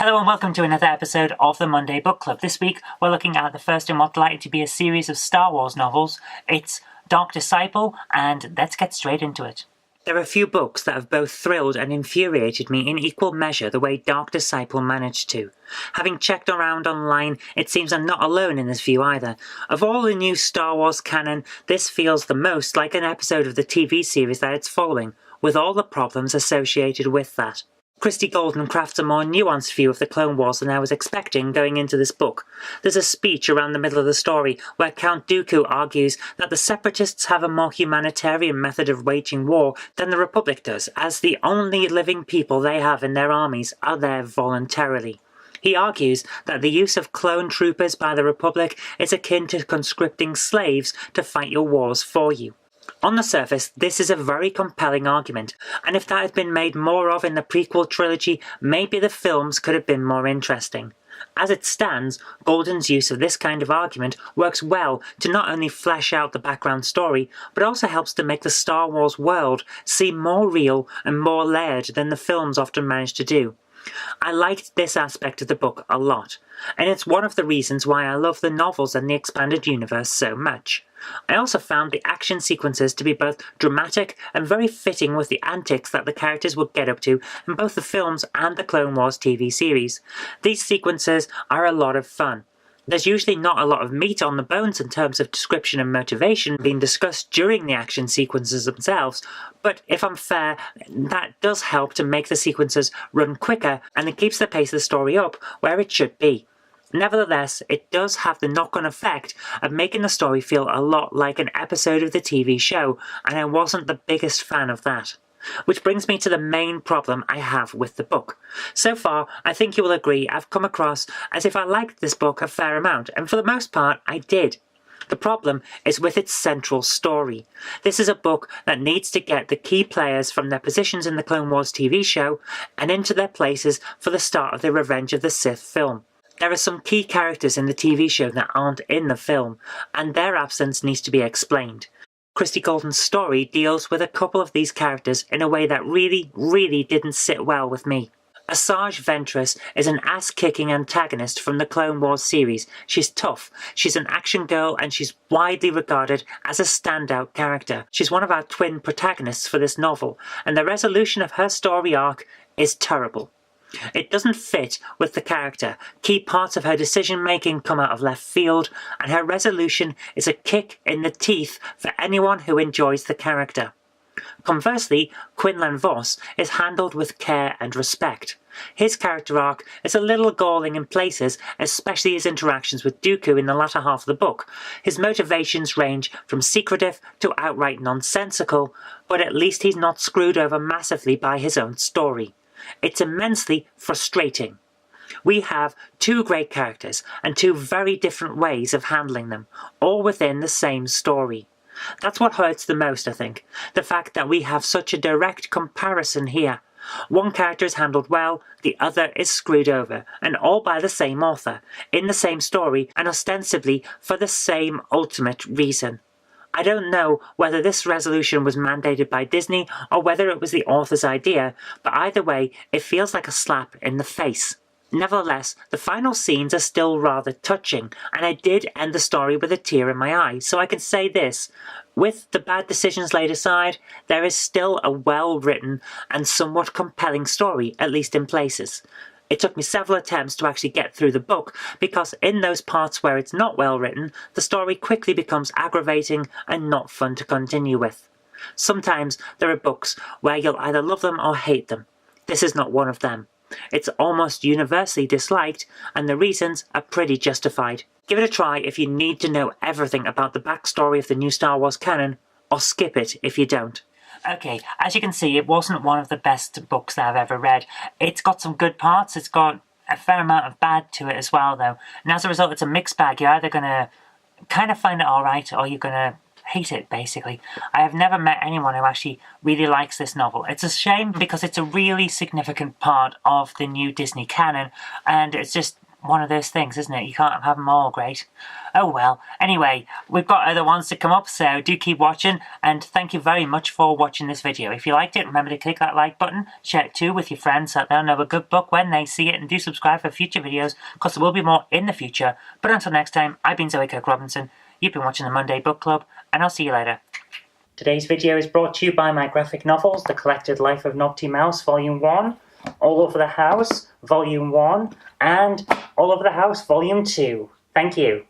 Hello and welcome to another episode of the Monday Book Club. This week we're looking at the first in what's likely to be a series of Star Wars novels. It's Dark Disciple, and let's get straight into it. There are a few books that have both thrilled and infuriated me in equal measure the way Dark Disciple managed to. Having checked around online, it seems I'm not alone in this view either. Of all the new Star Wars canon, this feels the most like an episode of the TV series that it's following, with all the problems associated with that. Christie crafts a more nuanced view of the Clone Wars than I was expecting going into this book. There's a speech around the middle of the story where Count Dooku argues that the Separatists have a more humanitarian method of waging war than the Republic does, as the only living people they have in their armies are there voluntarily. He argues that the use of clone troopers by the Republic is akin to conscripting slaves to fight your wars for you. On the surface, this is a very compelling argument, and if that had been made more of in the prequel trilogy, maybe the films could have been more interesting. As it stands, Golden's use of this kind of argument works well to not only flesh out the background story, but also helps to make the Star Wars world seem more real and more layered than the films often manage to do. I liked this aspect of the book a lot, and it's one of the reasons why I love the novels and the expanded universe so much. I also found the action sequences to be both dramatic and very fitting with the antics that the characters would get up to in both the films and the Clone Wars TV series. These sequences are a lot of fun. There's usually not a lot of meat on the bones in terms of description and motivation being discussed during the action sequences themselves, but if I'm fair, that does help to make the sequences run quicker and it keeps the pace of the story up where it should be. Nevertheless, it does have the knock-on effect of making the story feel a lot like an episode of the TV show, and I wasn't the biggest fan of that. Which brings me to the main problem I have with the book. So far, I think you will agree I've come across as if I liked this book a fair amount, and for the most part, I did. The problem is with its central story. This is a book that needs to get the key players from their positions in the Clone Wars TV show and into their places for the start of the Revenge of the Sith film. There are some key characters in the TV show that aren't in the film, and their absence needs to be explained. Christie Golden's story deals with a couple of these characters in a way that really didn't sit well with me. Asajj Ventress is an ass-kicking antagonist from the Clone Wars series. She's tough, she's an action girl, and she's widely regarded as a standout character. She's one of our twin protagonists for this novel, and the resolution of her story arc is terrible. It doesn't fit with the character. Key parts of her decision-making come out of left field, and her resolution is a kick in the teeth for anyone who enjoys the character. Conversely, Quinlan Vos is handled with care and respect. His character arc is a little galling in places, especially his interactions with Dooku in the latter half of the book. His motivations range from secretive to outright nonsensical, but at least he's not screwed over massively by his own story. It's immensely frustrating. We have two great characters and two very different ways of handling them, all within the same story. That's what hurts the most, I think, the fact that we have such a direct comparison here. One character is handled well, the other is screwed over, and all by the same author, in the same story, and ostensibly for the same ultimate reason. I don't know whether this resolution was mandated by Disney or whether it was the author's idea, but either way, it feels like a slap in the face. Nevertheless, the final scenes are still rather touching, and I did end the story with a tear in my eye, so I can say this. With the bad decisions laid aside, there is still a well-written and somewhat compelling story, at least in places. It took me several attempts to actually get through the book, because in those parts where it's not well written, the story quickly becomes aggravating and not fun to continue with. Sometimes there are books where you'll either love them or hate them. This is not one of them. It's almost universally disliked, and the reasons are pretty justified. Give it a try if you need to know everything about the backstory of the new Star Wars canon, or skip it if you don't. Okay, as you can see, it wasn't one of the best books that I've ever read. It's got some good parts, it's got a fair amount of bad to it as well, though. And as a result, it's a mixed bag. You're either going to kind of find it alright, or you're going to hate it, basically. I have never met anyone who actually really likes this novel. It's a shame because it's a really significant part of the new Disney canon, and it's just one of those things, isn't it? You can't have them all, great. Oh well. Anyway, we've got other ones to come up, so do keep watching, and thank you very much for watching this video. If you liked it, remember to click that like button, share it too with your friends so that they'll know a good book when they see it, and do subscribe for future videos, because there will be more in the future. But until next time, I've been Zoe Kirk-Robinson, you've been watching the Monday Book Club, and I'll see you later. Today's video is brought to you by my graphic novels, The Collected Life of Naughty Mouse, Volume 1, All Over the House, Volume 1, and All Over the House, Volume 2. Thank you.